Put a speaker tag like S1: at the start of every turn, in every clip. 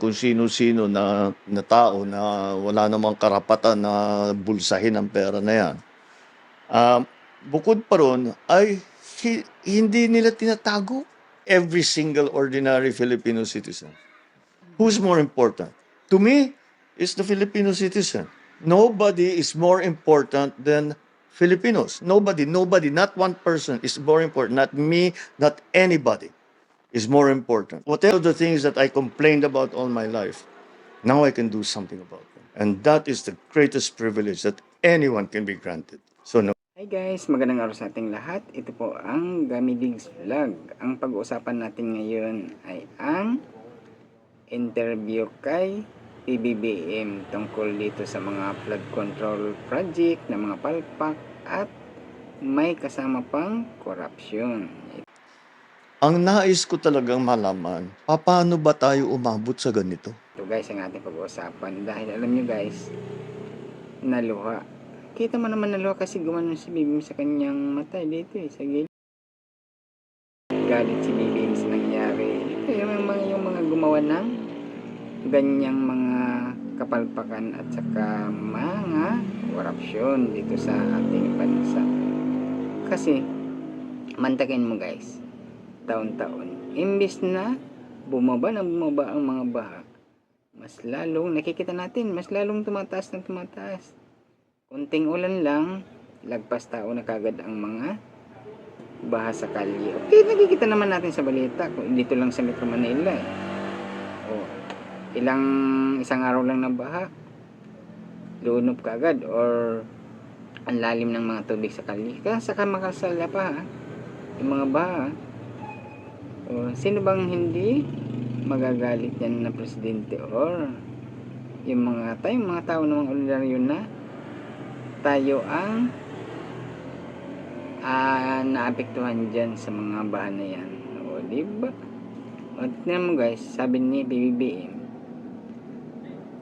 S1: kung sino-sino na tao na wala namang karapatan na bulsahin ang pera na yan. Bukod pa ron ay hindi nila tinatago every single ordinary Filipino citizen. Who's more important? To me, it's the Filipino citizen. Nobody is more important than Filipinos. Nobody, not one person is more important. Not me, not anybody is more important. Whatever the things that I complained about all my life, now I can do something about them. And that is the greatest privilege that anyone can be granted. So no.
S2: Hi guys, magandang araw sa ating lahat. Ito po ang Gamidigs Vlog. Ang pag-uusapan natin ngayon ay ang interview kay PBBM tungkol dito sa mga flood control project na mga palpak at may kasama pang korupsyon.
S1: Ang nais ko talagang malaman, paano ba tayo umabot sa ganito?
S2: Ito guys ang ating pag-uusapan dahil alam nyo guys, naluha. Kita mo naman naluha kasi gumanon si BBM sa kanyang mata dito sa gilid. Galit si BBM sa nangyari. Ito yung mga gumawa ng ganyang mga kapalpakan at saka mga korupsyon dito sa ating bansa. Kasi mantakin mo guys, taon-taon imbis na bumaba ang mga baha, mas lalong nakikita natin, mas lalong tumataas ng tumataas. Kunting ulan lang, lagpas tao na kagad ang mga baha sa kalye. Okay, nakikita naman natin sa balita dito lang sa Metro Manila isang araw lang na baha, lunob kagad or ang lalim ng mga tubig sa kalye. Kaya saka makasala pa yung mga baha. Sino bang hindi magagalit yan na presidente or yung mga tao na mga ordinaryo na tayo ang naapektuhan dyan sa mga baha na yan. Diba? Tignan mo guys, sabi ni BBM,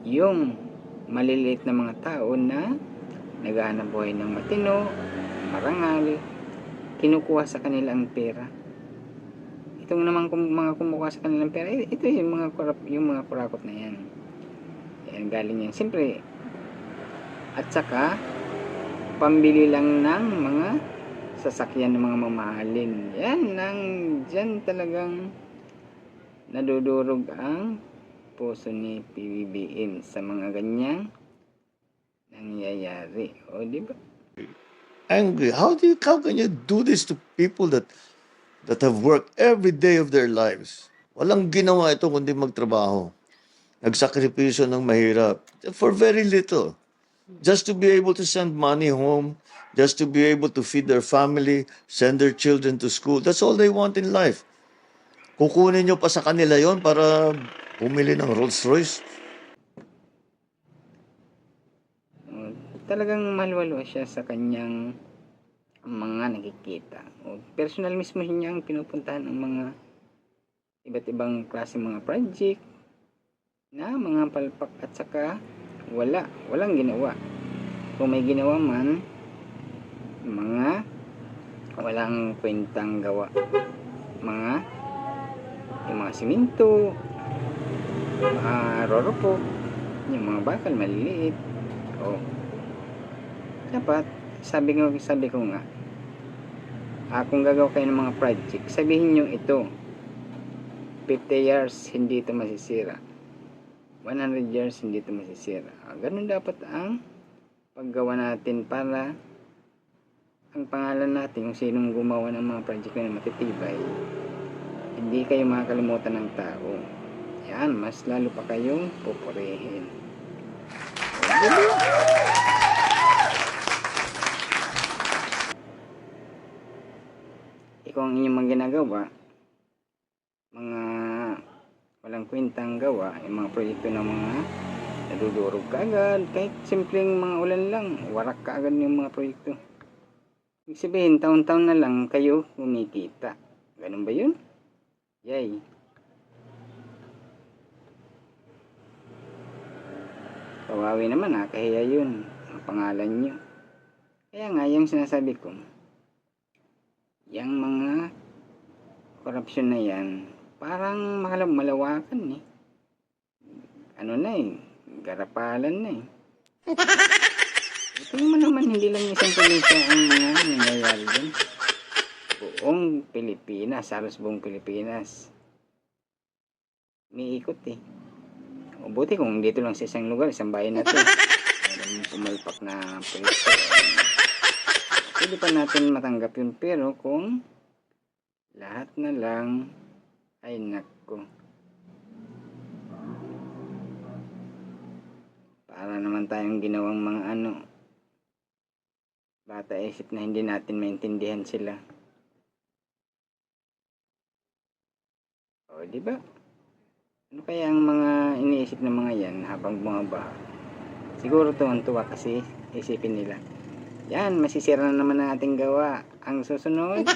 S2: yung maliliit na mga tao na naghahanap buhay ng matino, marangal, kinukuha sa kanila ang pera. Itong naman mga kumukuha sa kanilang pera, ito yung mga kurakot na yan. Yan, galing yan. Siyempre, at saka, pambili lang ng mga sasakyan ng mga mamahalin. Dyan talagang nadudurog ang puso ni PBBM sa mga ganyang nangyayari. Diba?
S1: Angry. How can you do this to people that have worked every day of their lives? Walang ginawa ito kundi magtrabaho. Nagsakripisyo ng mahirap for very little. Just to be able to send money home, just to be able to feed their family, send their children to school. That's all they want in life. Kukunin nyo pa sa kanila yon para bumili ng Rolls Royce.
S2: Talagang malwalo siya sa kanyang mga nakikita. Personal mismo niya ang pinupuntahan ng mga iba't ibang klase mga project na mga palpak at saka walang ginawa. Kung may ginawa man, mga walang kwentang gawa. Yung mga simento, mga roropo, yung mga bakal maliliit. Dapat sabi ko nga, kung gagawa kayo ng mga project, sabihin nyo ito, 50 years hindi ito masisira, 100 years hindi ito masisira. Ganun dapat ang paggawa natin para ang pangalan natin, kung sinong gumawa ng mga project na matitibay, hindi kayo makakalimutan ng tao. Yan, mas lalo pa kayong pupurihin. Kung ang inyong mga ginagawa, mga walang kwentang gawa, yung mga proyekto ng mga nadudurog kaagad, kahit simpleng mga ulan lang, warak kaagad yung mga proyekto. Ibig sabihin, taon-taon na lang kayo kumikita. Ganun ba yun? Yay! Kawawi naman kahiya yun, ang pangalan nyo. Kaya nga, yung sinasabi ko, yung mga korupsyon na yan, parang malawakan ano na eh, garapalan na eh. Tingnan mo naman, hindi lang isang probinsya ang mga nangyayari dyan. Buong Pilipinas, halos buong Pilipinas. May ikot eh. O buti kung dito lang sa isang lugar, isang bayan na to. Meron pumalpak na pulis. Pwede pa natin matanggap yun, pero kung lahat na lang ay nako. Para naman tayong ginawang mga bata isip na hindi natin maintindihan sila. O, di ba? Ano kaya ang mga iniisip ng mga yan habang bumabaha? Siguro tuwan-tuwa kasi isipin nila. Yan, masisira na naman ang ating gawa. Ang susunod,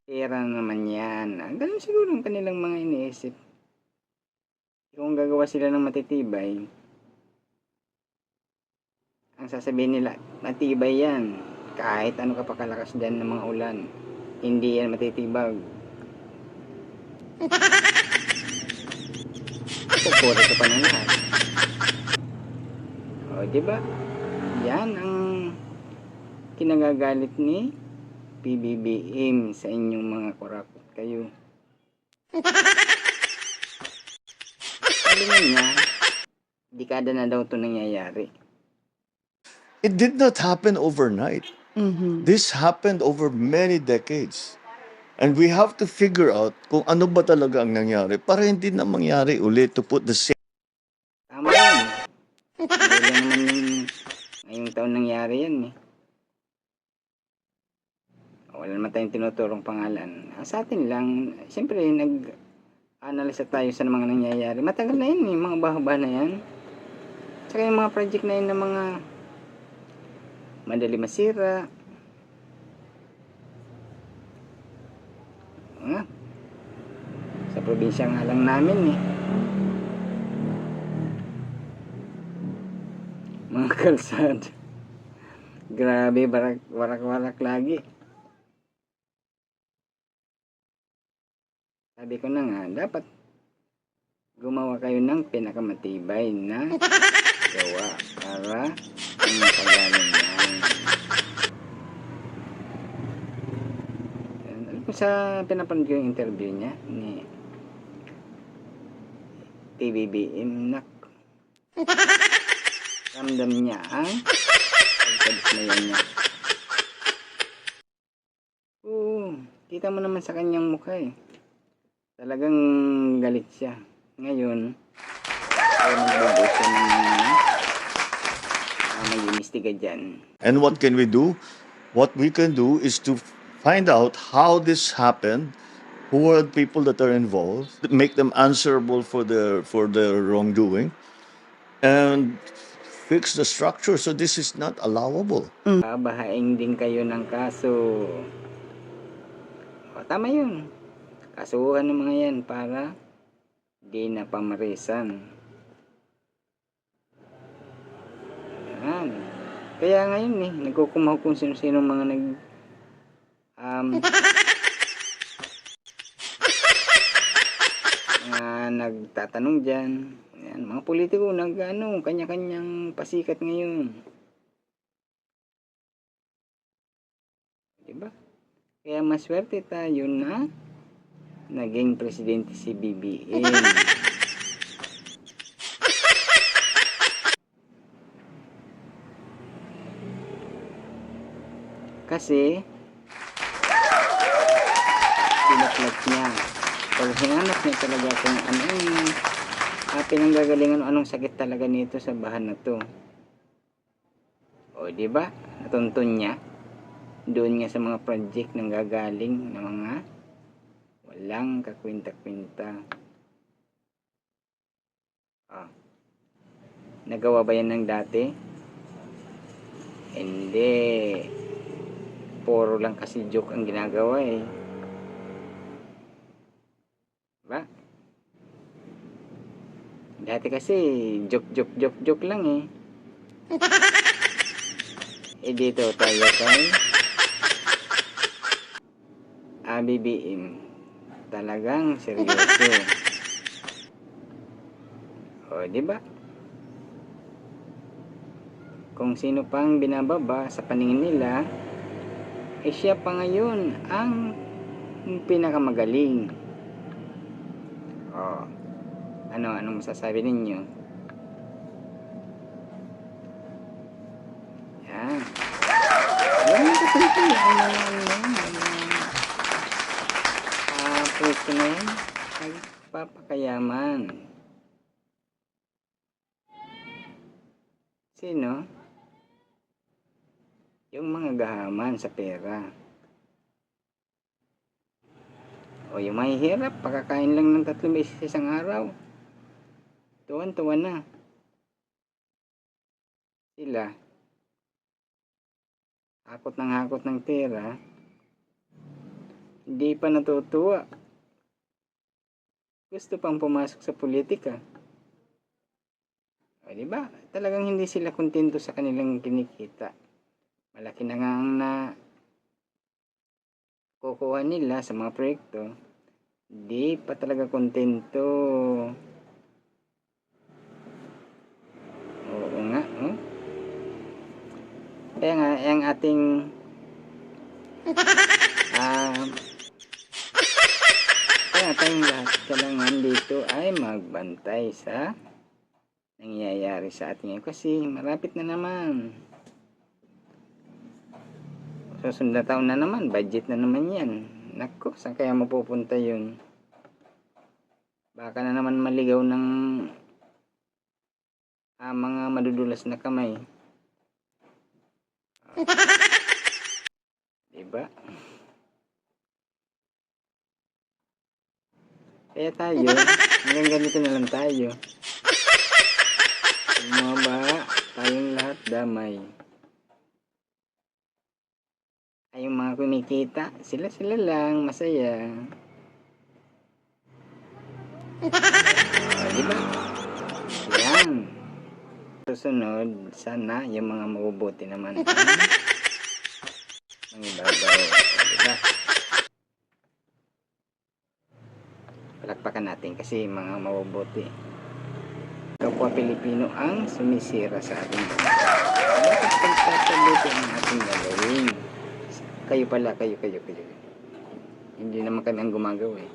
S2: sira na naman yan. Ganun siguro ang kanilang mga iniisip. Kung gagawa sila ng matitibay, ang sasabihin nila, matibay yan. Kahit ano kapakalakas dyan ng mga ulan, hindi yan matitibag. Pupuri ka pa ng lahat. O, diba? Yan ang kinagagalit ni PBBM sa inyong mga kurakot kayo. Sabi niya, dekada na daw ito nangyayari.
S1: It did not happen overnight.
S3: Mhm.
S1: This happened over many decades. And we have to figure out kung ano ba talaga ang nangyari para hindi na mangyari ulit, to put the same.
S2: Tama yan. Hindi lang naman ngayong taon nangyari yan eh. Wala naman tayong tinuturong pangalan. Sa atin lang, siyempre nag-analyze tayo sa mga nangyayari. Matagal na yun eh, mga bahaba na yan. Tsaka yung mga project na yun ng mga madali masira. Sa probinsya nga lang namin eh. Mga kalsada. Grabe, warak-warak lagi. Sabi ko na nga, dapat gumawa kayo ng pinakamatibay na gawa para ang matagalan yan. Alam ko sa pinapanood ko yung interview niya ni PBBM, ramdam niya ang pagkadismayan niya. Oo, kita mo naman sa kanyang mukha eh. Talagang galit siya. Ngayon, ay magbubuo siya ng mag-imbestiga dyan.
S1: And what can we do? What we can do is to find out how this happened, who are the people that are involved, make them answerable for their wrongdoing, and fix the structure so this is not allowable.
S2: Babahaing din kayo ng kaso. O, tama yun. Kasuhan ng mga yan para di na pamarisan. Yan. Kaya ngayon eh, nagkukumaw kung sino-sino mga nagtatanong dyan. Yan, mga politiko kanya-kanyang pasikat ngayon. Diba? Kaya maswerte tayo na naging presidente si BBM. Kasi pinaklat niya o hinanap niya talaga kung anong pinanggagalingan o anong sakit talaga nito sa bahan na to. O diba? Natuntun niya doon nga sa mga project nang gagaling ng mga walang kakwinta-kwinta. Nagawa ba yan ng dati? Hindi. Puro lang kasi joke ang ginagawa eh. Diba? Dati kasi joke lang eh. Dito tayo kay BBM. Talagang seryoso. O, di ba? Kung sino pang binababa sa paningin nila, siya pa ngayon ang pinakamagaling. O, anong masasabi ninyo? Yan. Yan yung kasunti. Pwesto na yan. Nagpapakayaman. Sino? Yung mga gahaman sa pera. O yung mahihirap, pakakain lang ng 3 beses sa isang araw. Tuwan-tuwa na. Sila, hakot ng pera, hindi pa natutuwa. Gusto pang pumasok sa politika. O diba? Talagang hindi sila kontento sa kanilang kinikita. Malaki na nga ang na kukuha nila sa mga proyekto. Di pa talaga kontento. Oo nga, oh. Kaya nga, yung ating kaya tayong lahat kailangan dito ay magbantay sa nangyayari sa ating ngayon. Kasi marapit na naman. Susunod na taon na naman, budget na naman yan. Nako, saan kaya mapupunta yun? Baka na naman maligaw ng mga madudulas na kamay. Diba? Kaya tayo, hanggang ganito na lang tayo. Mga baha, tayong lahat damay. Ay yung mga kumikita, sila lang, masaya. Diba? Yan. Susunod, sana yung mga mabubuti naman. Ang ibabaw. Diba? Palakpakan natin kasi mga mabubuti. Kapwa Pilipino ang sumisira sa ating bansa. Dapat pagpapabuti ang ating gagawin. Kayo pala, kayo. Hindi naman kami ang gumagawa eh.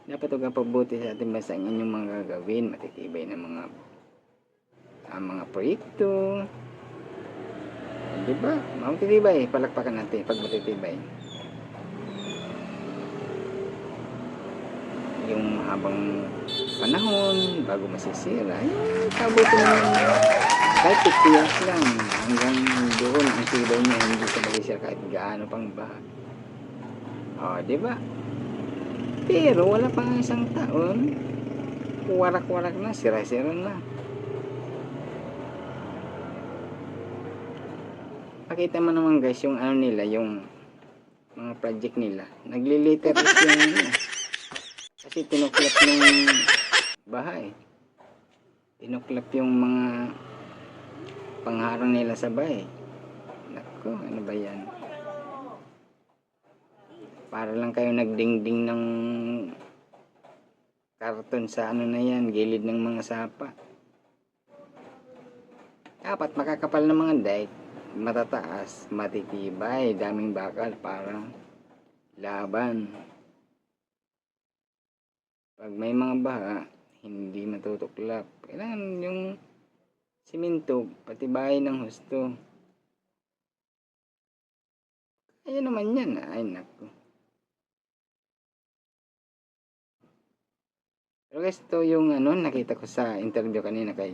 S2: Dapat pagpapabuti sa ating bansa ang inyong mga gagawin. Matitibay na mga proyekto. Diba? Matitibay. Palakpakan natin pag matitibay. Yung habang panahon bago masisira, kabuti naman kahit 50 years lang hanggang doon ang tibay niya, hindi siya mag-isira kahit gaano pang baha. O, diba? Pero wala pang isang taon, warak-warak na, sira-sira na. Pakita mo naman guys yung nila, yung mga project nila, nagli-literal yung kasi tinuklap ng bahay. Tinuklap yung mga pangharang nila sa bahay. Nako, ano ba yan? Para lang kayo nagdingding ng karton sa na yan, gilid ng mga sapa. Dapat makakapal ng mga dike, matataas, matitibay, daming bakal para laban. Pag may mga baha, hindi matutuklap. Kailangan yung simento, patibayin ng husto. Ayun naman yan. Ay, naku. Pero guys, ito yung nakita ko sa interview kanina kay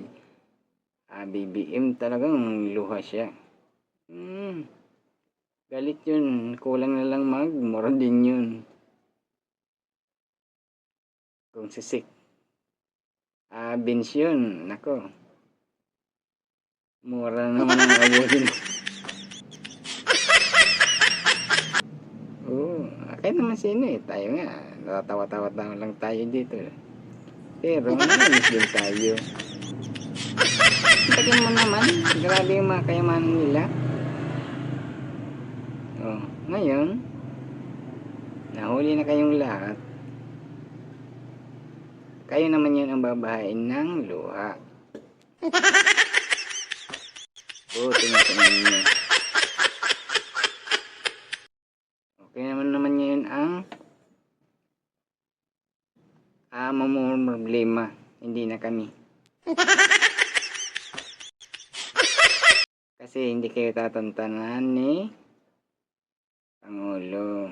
S2: BBM. Talagang luha siya. Galit yun. Kulang na lang mura din yun. Kung sisik. Beans yun. Nako. Mura naman ang abuhin. Oo. Kahit naman sino eh. Tayo nga. Natatawa-tawa lang tayo dito. Pero namiss din tayo. Tingnan mo naman. Grabe yung mga kayamanan nila. Oh, ngayon, nahuli na kayong lahat. Kayo naman yun ang babahain ng luha. Buti nga sa inyo. Okay naman ngayon ang problema. Hindi na kami. Kasi hindi kayo tatantanan ni Pangulo.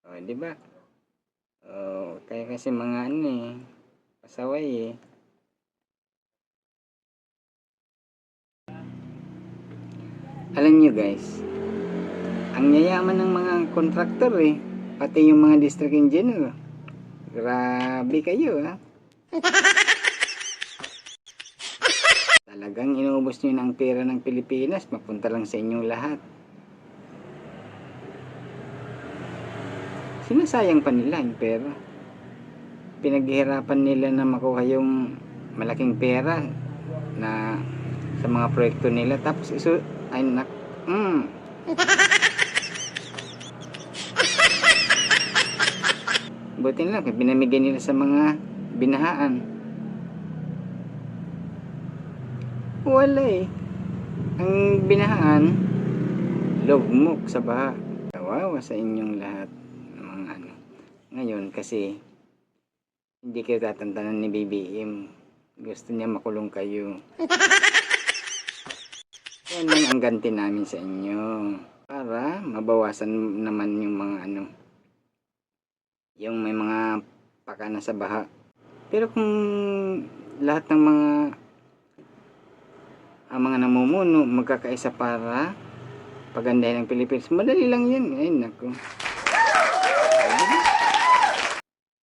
S2: O, di ba? O, kaya kasi mga pasaway eh. Alam nyo guys, ang yayaman ng mga contractor eh. Pati yung mga district engineer. Grabe kayo ha. Talagang inuubos nyo ng pera ng Pilipinas. Mapunta lang sa inyong lahat. Sinasayang pa nila yung pera. Pinaghihirapan nila na makuha yung malaking pera na sa mga proyekto nila. Tapos buti lang, binamigay nila sa mga binahaan. Wala eh. Ang binahaan, lugmok sa baha. Kawawa sa inyong lahat. Mga Ngayon kasi, hindi kayo tatantanan ni BBM. Gusto niya makulong kayo. Yan lang ang ganti namin sa inyo. Para mabawasan naman yung mga yung may mga pakana sa baha. Pero kung lahat ng mga namumuno magkakaisa para pagandahin ang Pilipinas, madali lang yan. Ay naku,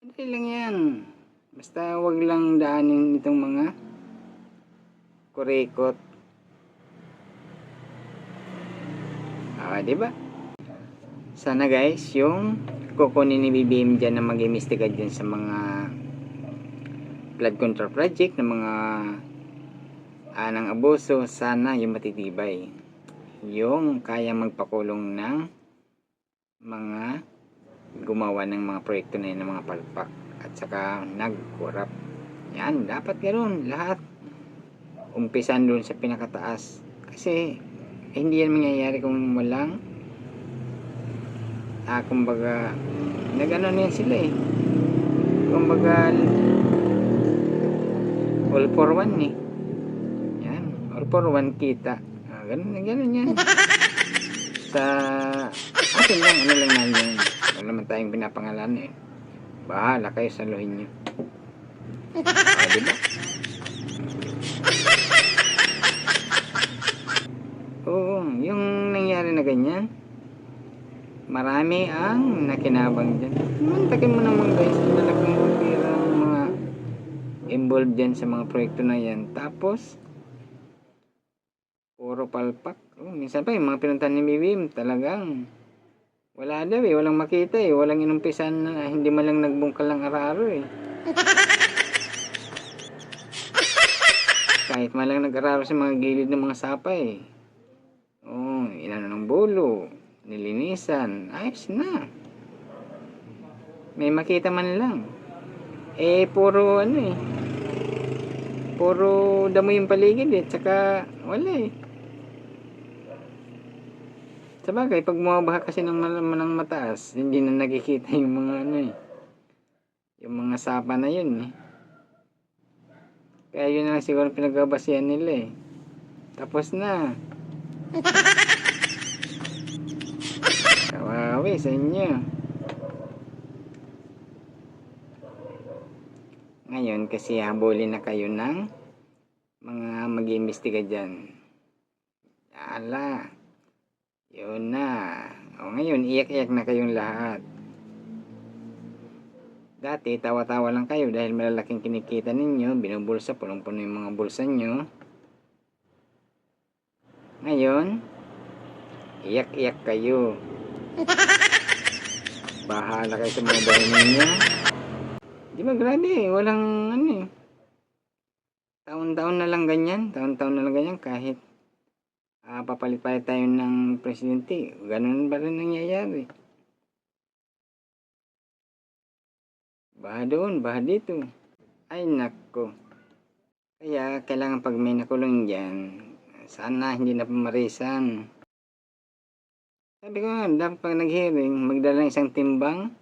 S2: madali lang yan. Basta wag lang daanin itong mga kurikot. Diba? Sana guys, yung kukunin ni BBM dyan na mag-imbestiga dyan sa mga flood control project ng mga ng abuso, sana yung matitibay, yung kaya magpakulong ng mga gumawa ng mga proyekto na yun, ng mga palpak at saka nag-corrupt. Yan, dapat ganoon lahat, umpisan doon sa pinakataas, kasi hindi yan mangyayari kung walang kumbaga nagano yan sila eh, kumbaga all for one eh. Yan, all for one kita. Ganun yan. Sa atin lang, lang namin. Wala naman tayong pinapangalan eh. Bahala kayo sa luhin nyo. Diba? Oo, yung nangyari na ganyan, marami ang nakinabang dyan. Mantakin mo naman guys, talagang pira ang mga involved dyan sa mga proyekto na yan. Tapos puro palpak. Minsan pa yung mga pinuntahan ni BBM, talagang wala daw eh, walang makita eh, walang inumpisan na, hindi man lang nagbungkal ng araro eh. Kahit man lang nag-araro sa mga gilid ng mga sapa eh. Inano ng bulo, nilinisan, ayos na. May makita man lang. Puro puro damo yung paligid eh, tsaka wala eh. Sabagay, pag bumabaha kasi ng mataas, hindi na nakikita yung mga yung mga sapa na yun eh. Kaya yun lang siguro pinagbabasihan nila eh. Tapos na. Kawawi sa inyo. Ngayon kasi habulin na kayo ng mga mag-iimbestiga dyan. Ala, yun na. Ngayon iyak-iyak na kayong lahat. Dati tawa-tawa lang kayo dahil malalaking kinikita ninyo, binubulsa, punong-puno yung mga bulsa nyo. Ngayon iyak-iyak kayo. Bahala kayo sa mga bahay ninyo. Di ba grabe eh, walang taon-taon na lang ganyan, kahit papalit-palit tayo ng presidente, ganun ba rin nangyayari? baha doon, baha dito. Ay nako. Kaya kailangan pag may nakulong dyan, sana hindi na pamarisan. Sabi ko nga, dapat pag nag-hearing, magdala ng isang timbang,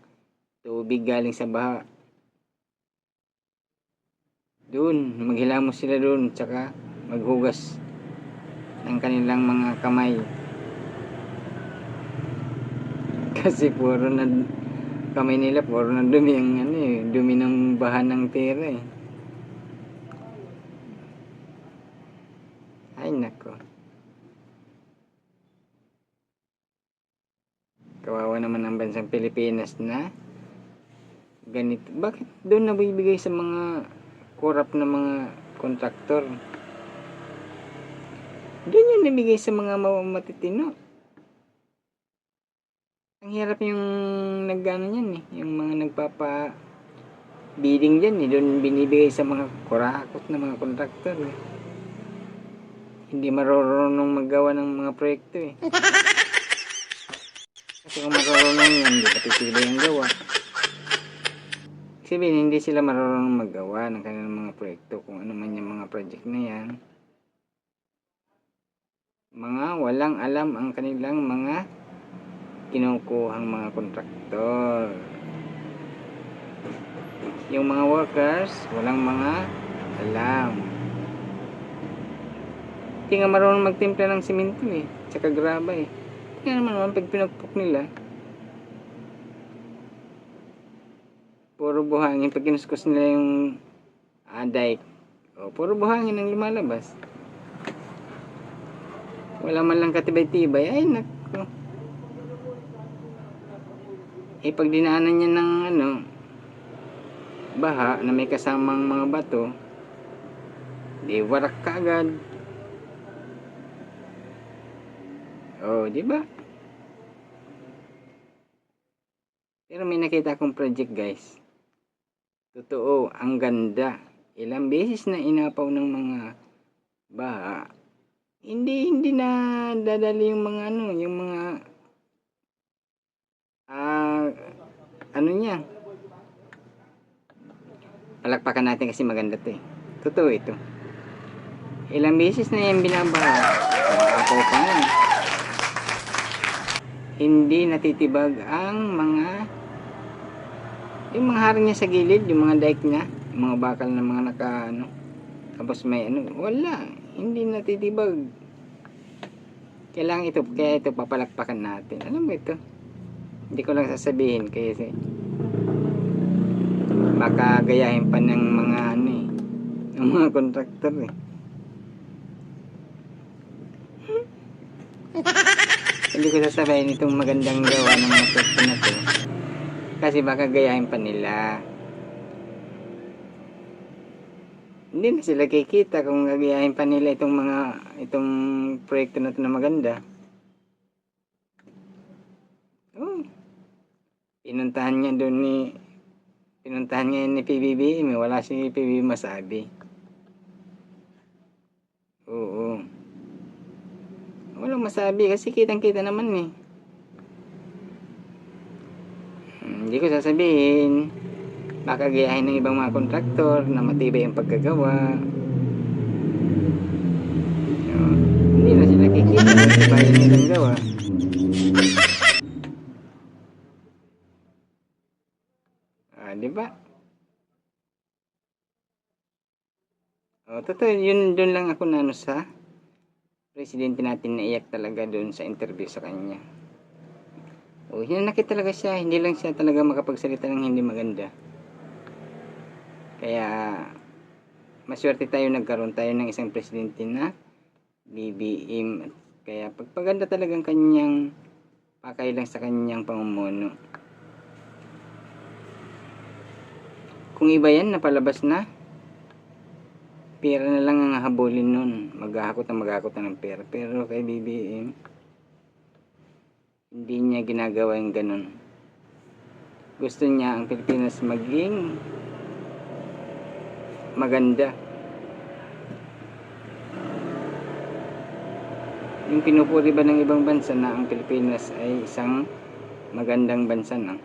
S2: tubig galing sa baha. Doon, maghilamos sila doon, tsaka maghugas ng kanilang mga kamay. Kasi puro na, kamay nila, puro na dumi ang dumi ng baha ng pera eh. Ay nako. Kawawa naman ang bansang Pilipinas na ganito. Bakit doon nabibigay sa mga korap na mga kontraktor? Doon yung nabigay sa mga matitino. Ang hirap yung nagano yan eh. Yung mga nagpapa bidding dyan eh. Doon binibigay sa mga kurakot na mga kontraktor eh. Hindi marunong maggawa ng mga proyekto eh. Kasi kung marunong yan, hindi patitili ang gawa. Sabihin, hindi sila marunong maggawa ng kanilang mga proyekto, kung ano man yung mga project na yan. Mga walang alam ang kanilang mga kinukuhang mga kontraktor. Yung mga workers, walang mga alam. Hindi nga marunong magtimpla ng simento eh, tsaka graba eh. Kaya naman pag pinagpok nila, puro buhangin. Pag kinuskus nila yung dike, puro buhangin ang lumalabas. Wala man lang katibay-tibay. Ay nako. Pag dinaanan niya ng baha na may kasamang mga bato, di warak ka agad. Di ba? Pero may nakita akong project guys. Totoo, ang ganda. Ilang beses na inapaw ng mga baha. Hindi na dadali yung mga yung mga niya. Palakpakan natin kasi maganda to eh. Totoo ito. Ilang beses na yung binabaha. Maapaw pa nga. Hindi natitibag ang yung mga harang niya sa gilid, yung mga dike niya, yung mga bakal na mga tapos may wala, hindi natitibag. Kailangan kaya ito papalakpakan natin. Alam mo ito? Hindi ko lang sasabihin kasi baka gayahin pa ng mga ng mga kontraktor eh. Hindi ko sasabihin itong magandang gawa ng mga proyekto na to. Kasi baka gayahin pa nila. Hindi na sila kikita kung gagayahin pa nila itong proyekto na to na maganda. Pinuntahan niya ni PBBM. Wala si PBBM masabi. Oo. Walang masabi kasi kitang-kita naman eh. Hindi ko sasabihin. Baka gayahin ng ibang mga kontraktor na matibay ang pagkagawa. Hindi na sila kikita kung matibay nilang gawa. Diba? Totoo, doon lang ako sa presidente natin, naiyak talaga doon sa interview sa kanya. Hinanakit talaga siya, hindi lang siya talaga makapagsalita ng hindi maganda. Kaya maswerte tayo, nagkaroon tayo ng isang presidente na BBM. Kaya pagpaganda talagang kanyang pakay lang sa kanyang pamumuno. Kung iba yan, napalabas na, pera na lang ang habulin nun. Maghahakot ng pera. Pero kay BBM, hindi niya ginagawa yung ganun. Gusto niya ang Pilipinas maging maganda. Yung pinupuri ba ng ibang bansa na ang Pilipinas ay isang magandang bansa na?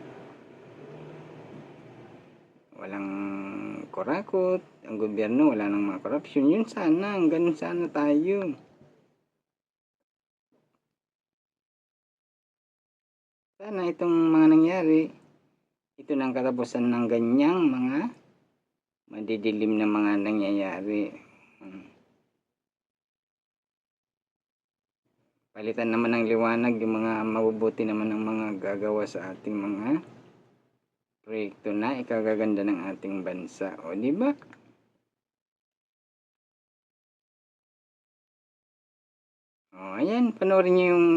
S2: walang kurakot, ang gobyerno wala nang mga korupsyon. Yun sana, ganun sana tayo. Sana itong mga nangyari, ito na ang katapusan ng ganyang mga madidilim na mga nangyayari. Palitan naman ng liwanag yung mga mabubuti naman ng mga gagawa sa ating mga proyekto na ikagaganda ng ating bansa. O, di ba? O, ayan, panoorin niyo yung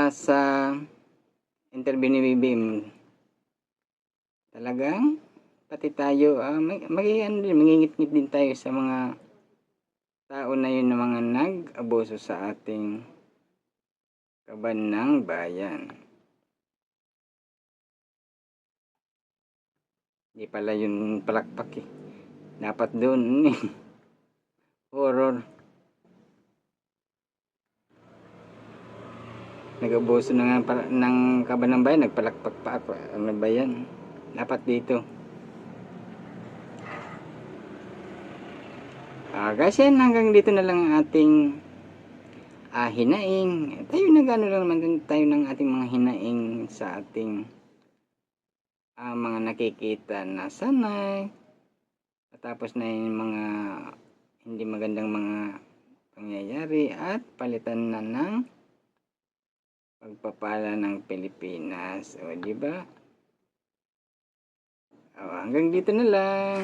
S2: sa interview ni BBM. Talagang pati tayo, mangingit-ngit din tayo sa mga tao na yun na mga nag-abuso sa ating kaban ng bayan. Hindi pala yun palakpak eh. Dapat doon eh. Horror. Nag-abuso na nga ng kaban ng bayan, nagpalakpak pa ako. Ano ba yan? Dapat dito. Guys, yan, hanggang dito na lang ang ating hinaing. Tayo nag-ano lang naman din tayo ng ating mga hinaing sa ating mga nakikita na sanay. Tapos na yung mga hindi magandang mga pangyayari at palitan na ng pagpapala ng Pilipinas. O, di ba? Hanggang dito na lang.